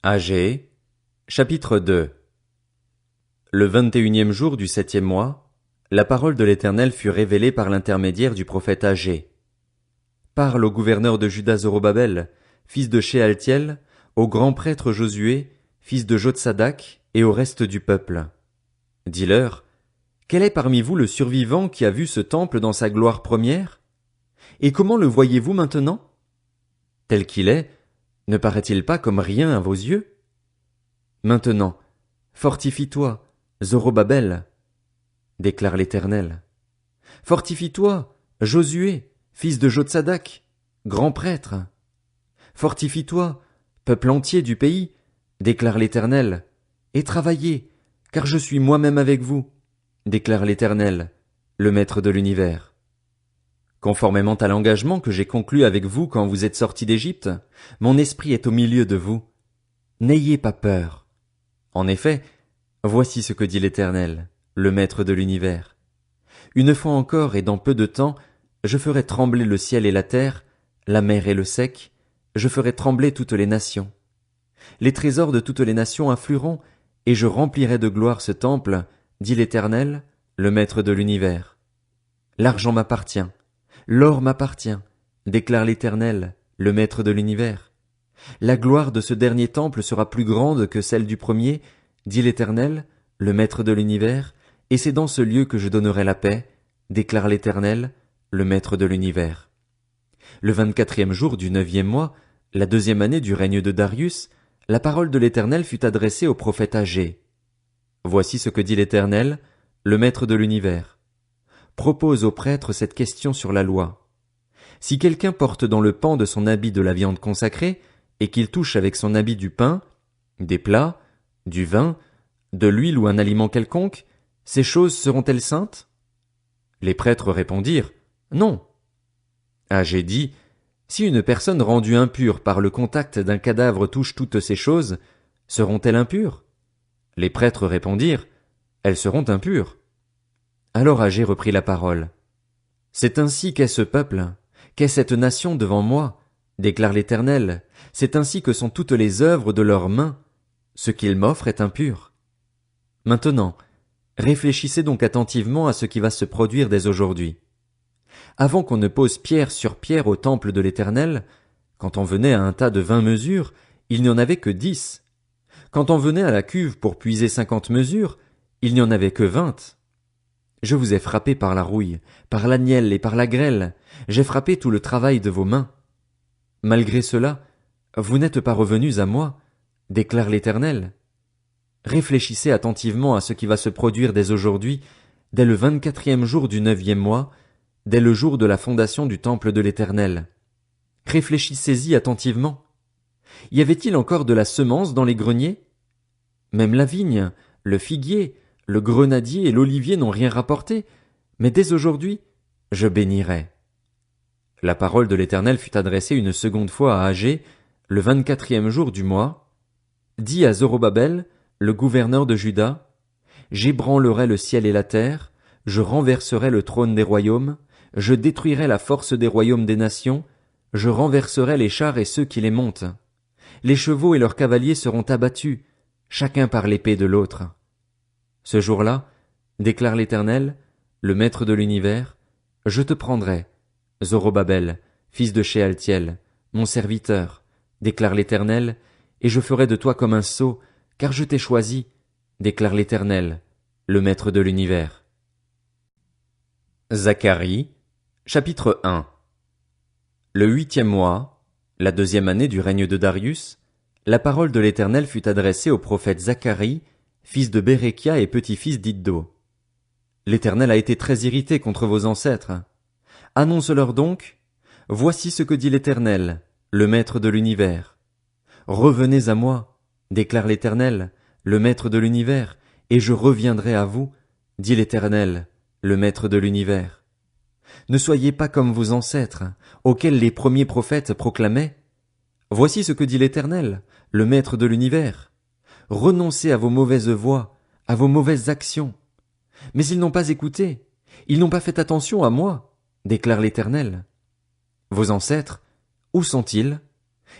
Agé, chapitre 2. Le 21e jour du 7e mois, la parole de l'Éternel fut révélée par l'intermédiaire du prophète Agé. Parle au gouverneur de Juda Zorobabel, fils de Shealtiel, au grand prêtre Josué, fils de Jotsadak, et au reste du peuple. Dis-leur, quel est parmi vous le survivant qui a vu ce temple dans sa gloire première? Et comment le voyez-vous maintenant? Tel qu'il est, ne paraît-il pas comme rien à vos yeux? Maintenant, fortifie-toi, Zorobabel, déclare l'Éternel. Fortifie-toi, Josué, fils de Jotsadak, grand prêtre. Fortifie-toi, peuple entier du pays, déclare l'Éternel, et travaillez, car je suis moi-même avec vous, déclare l'Éternel, le Maître de l'univers. Conformément à l'engagement que j'ai conclu avec vous quand vous êtes sortis d'Égypte, mon esprit est au milieu de vous. N'ayez pas peur. En effet, voici ce que dit l'Éternel, le Maître de l'univers. Une fois encore et dans peu de temps, je ferai trembler le ciel et la terre, la mer et le sec, je ferai trembler toutes les nations. Les trésors de toutes les nations afflueront, et je remplirai de gloire ce temple, dit l'Éternel, le Maître de l'univers. L'argent m'appartient, l'or m'appartient, déclare l'Éternel, le Maître de l'univers. La gloire de ce dernier temple sera plus grande que celle du premier, dit l'Éternel, le Maître de l'univers, et c'est dans ce lieu que je donnerai la paix, déclare l'Éternel, le Maître de l'univers. Le 24e jour du 9e mois, la 2e année du règne de Darius, la parole de l'Éternel fut adressée au prophète Agé. Voici ce que dit l'Éternel, le Maître de l'univers. Propose aux prêtres cette question sur la loi. Si quelqu'un porte dans le pan de son habit de la viande consacrée, et qu'il touche avec son habit du pain, des plats, du vin, de l'huile ou un aliment quelconque, ces choses seront-elles saintes? Les prêtres répondirent, non. Agé dit, si une personne rendue impure par le contact d'un cadavre touche toutes ces choses, seront-elles impures? Les prêtres répondirent, elles seront impures. Alors Agé reprit la parole. C'est ainsi qu'est ce peuple, qu'est cette nation devant moi, déclare l'Éternel, c'est ainsi que sont toutes les œuvres de leurs mains, ce qu'ils m'offrent est impur. Maintenant, réfléchissez donc attentivement à ce qui va se produire dès aujourd'hui. Avant qu'on ne pose pierre sur pierre au temple de l'Éternel, quand on venait à un tas de 20 mesures, il n'y en avait que 10. Quand on venait à la cuve pour puiser 50 mesures, il n'y en avait que 20. Je vous ai frappé par la rouille, par l'agnelle et par la grêle, j'ai frappé tout le travail de vos mains. Malgré cela, vous n'êtes pas revenus à moi, déclare l'Éternel. Réfléchissez attentivement à ce qui va se produire dès aujourd'hui, dès le 24e jour du 9e mois, dès le jour de la fondation du temple de l'Éternel. Réfléchissez-y attentivement. Y avait-il encore de la semence dans les greniers? Même la vigne, le figuier, le grenadier et l'olivier n'ont rien rapporté, mais dès aujourd'hui, je bénirai. La parole de l'Éternel fut adressée une seconde fois à Agé, le 24e jour du mois. Dis à Zorobabel, le gouverneur de Juda, j'ébranlerai le ciel et la terre, je renverserai le trône des royaumes, je détruirai la force des royaumes des nations, je renverserai les chars et ceux qui les montent. Les chevaux et leurs cavaliers seront abattus, chacun par l'épée de l'autre. Ce jour-là, déclare l'Éternel, le Maître de l'univers, je te prendrai, Zorobabel, fils de Shealtiel, mon serviteur, déclare l'Éternel, et je ferai de toi comme un sceau, car je t'ai choisi, déclare l'Éternel, le Maître de l'univers. Zacharie, chapitre 1. Le 8e mois, la 2e année du règne de Darius, la parole de l'Éternel fut adressée au prophète Zacharie, fils de Béréchia et petit-fils d'Iddo. L'Éternel a été très irrité contre vos ancêtres. Annonce-leur donc, voici ce que dit l'Éternel, le Maître de l'univers. Revenez à moi, déclare l'Éternel, le Maître de l'univers, et je reviendrai à vous, dit l'Éternel, le Maître de l'univers. Ne soyez pas comme vos ancêtres, auxquels les premiers prophètes proclamaient. Voici ce que dit l'Éternel, le Maître de l'univers. Renoncez à vos mauvaises voies, à vos mauvaises actions. Mais ils n'ont pas écouté, ils n'ont pas fait attention à moi, déclare l'Éternel. Vos ancêtres, où sont-ils?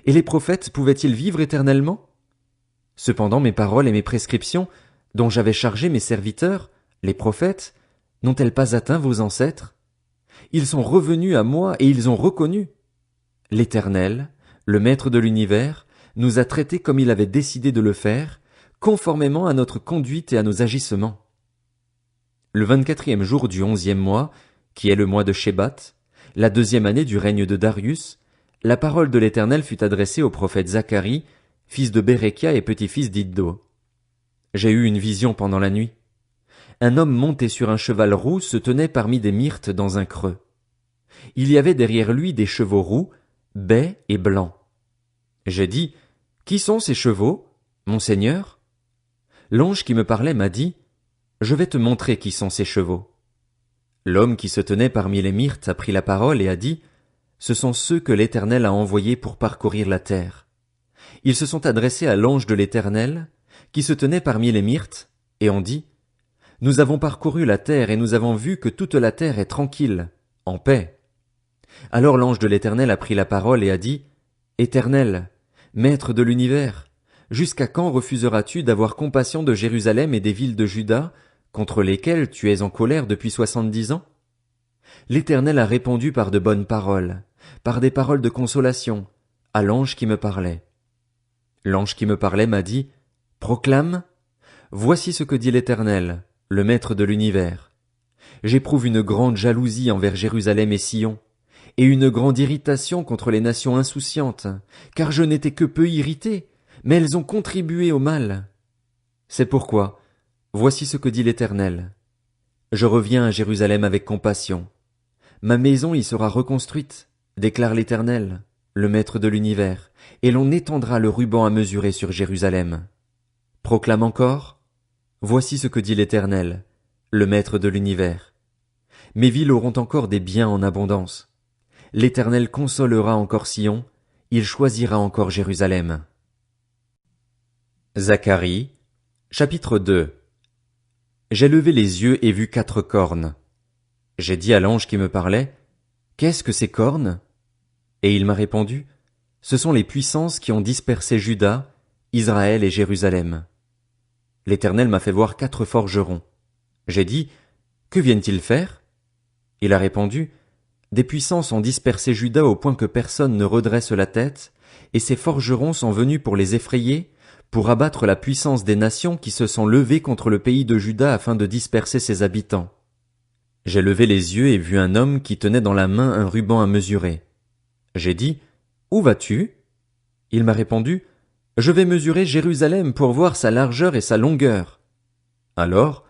Et les prophètes pouvaient-ils vivre éternellement? Cependant mes paroles et mes prescriptions, dont j'avais chargé mes serviteurs, les prophètes, n'ont-elles pas atteint vos ancêtres? Ils sont revenus à moi et ils ont reconnu. L'Éternel, le Maître de l'univers, nous a traités comme il avait décidé de le faire, conformément à notre conduite et à nos agissements. Le 24e jour du 11e mois, qui est le mois de Shebat, la 2e année du règne de Darius, la parole de l'Éternel fut adressée au prophète Zacharie, fils de Bérékia et petit-fils d'Iddo. J'ai eu une vision pendant la nuit. Un homme monté sur un cheval roux se tenait parmi des myrtes dans un creux. Il y avait derrière lui des chevaux roux, bais et blancs. J'ai dit, « Qui sont ces chevaux, mon Seigneur ?» L'ange qui me parlait m'a dit, « Je vais te montrer qui sont ces chevaux. » L'homme qui se tenait parmi les myrtes a pris la parole et a dit, « Ce sont ceux que l'Éternel a envoyés pour parcourir la terre. » Ils se sont adressés à l'ange de l'Éternel, qui se tenait parmi les myrtes, et ont dit, « Nous avons parcouru la terre et nous avons vu que toute la terre est tranquille, en paix. » Alors l'ange de l'Éternel a pris la parole et a dit, « Éternel, Maître de l'univers, jusqu'à quand refuseras-tu d'avoir compassion de Jérusalem et des villes de Juda, contre lesquelles tu es en colère depuis 70 ans? » L'Éternel a répondu par de bonnes paroles, par des paroles de consolation, à l'ange qui me parlait. L'ange qui me parlait m'a dit, « Proclame, voici ce que dit l'Éternel, le Maître de l'univers. J'éprouve une grande jalousie envers Jérusalem et Sion, et une grande irritation contre les nations insouciantes, car je n'étais que peu irrité, mais elles ont contribué au mal. C'est pourquoi, voici ce que dit l'Éternel. Je reviens à Jérusalem avec compassion. Ma maison y sera reconstruite, déclare l'Éternel, le Maître de l'univers, et l'on étendra le ruban à mesurer sur Jérusalem. Proclame encore, voici ce que dit l'Éternel, le Maître de l'univers. Mes villes auront encore des biens en abondance. L'Éternel consolera encore Sion, il choisira encore Jérusalem. Zacharie, chapitre 2. J'ai levé les yeux et vu 4 cornes. J'ai dit à l'ange qui me parlait, « Qu'est-ce que ces cornes ?» Et il m'a répondu, « Ce sont les puissances qui ont dispersé Juda, Israël et Jérusalem. » L'Éternel m'a fait voir 4 forgerons. J'ai dit, « Que viennent-ils faire ?» Il a répondu, « Des puissances ont dispersé Juda au point que personne ne redresse la tête, et ces forgerons sont venus pour les effrayer, pour abattre la puissance des nations qui se sont levées contre le pays de Juda afin de disperser ses habitants. » J'ai levé les yeux et vu un homme qui tenait dans la main un ruban à mesurer. J'ai dit, « Où vas-tu » Il m'a répondu, « Je vais mesurer Jérusalem pour voir sa largeur et sa longueur. » Alors,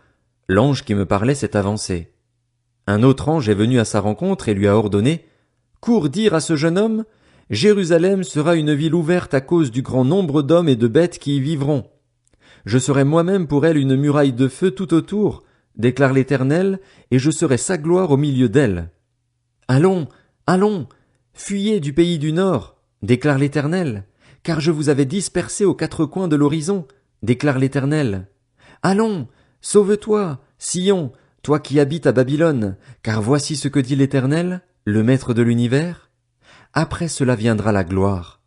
l'ange qui me parlait s'est avancé. Un autre ange est venu à sa rencontre et lui a ordonné, « Cours dire à ce jeune homme, Jérusalem sera une ville ouverte à cause du grand nombre d'hommes et de bêtes qui y vivront. Je serai moi-même pour elle une muraille de feu tout autour, déclare l'Éternel, et je serai sa gloire au milieu d'elle. Allons, allons, fuyez du pays du nord, déclare l'Éternel, car je vous avais dispersés aux 4 coins de l'horizon, déclare l'Éternel. Allons, sauve-toi, Sion, toi qui habites à Babylone, car voici ce que dit l'Éternel, le Maître de l'univers. Après cela viendra la gloire.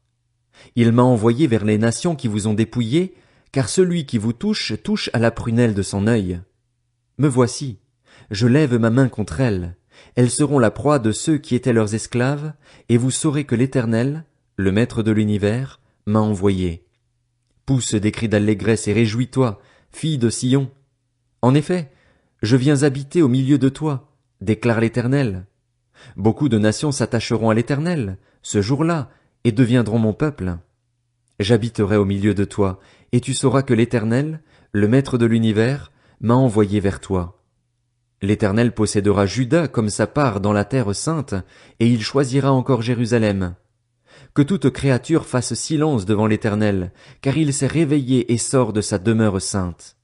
Il m'a envoyé vers les nations qui vous ont dépouillés, car celui qui vous touche touche à la prunelle de son œil. Me voici, je lève ma main contre elles, elles seront la proie de ceux qui étaient leurs esclaves, et vous saurez que l'Éternel, le Maître de l'univers, m'a envoyé. Pousse des cris d'allégresse et réjouis-toi, fille de Sion. En effet, je viens habiter au milieu de toi, déclare l'Éternel. Beaucoup de nations s'attacheront à l'Éternel, ce jour-là, et deviendront mon peuple. J'habiterai au milieu de toi, et tu sauras que l'Éternel, le Maître de l'univers, m'a envoyé vers toi. L'Éternel possédera Juda comme sa part dans la terre sainte, et il choisira encore Jérusalem. Que toute créature fasse silence devant l'Éternel, car il s'est réveillé et sort de sa demeure sainte.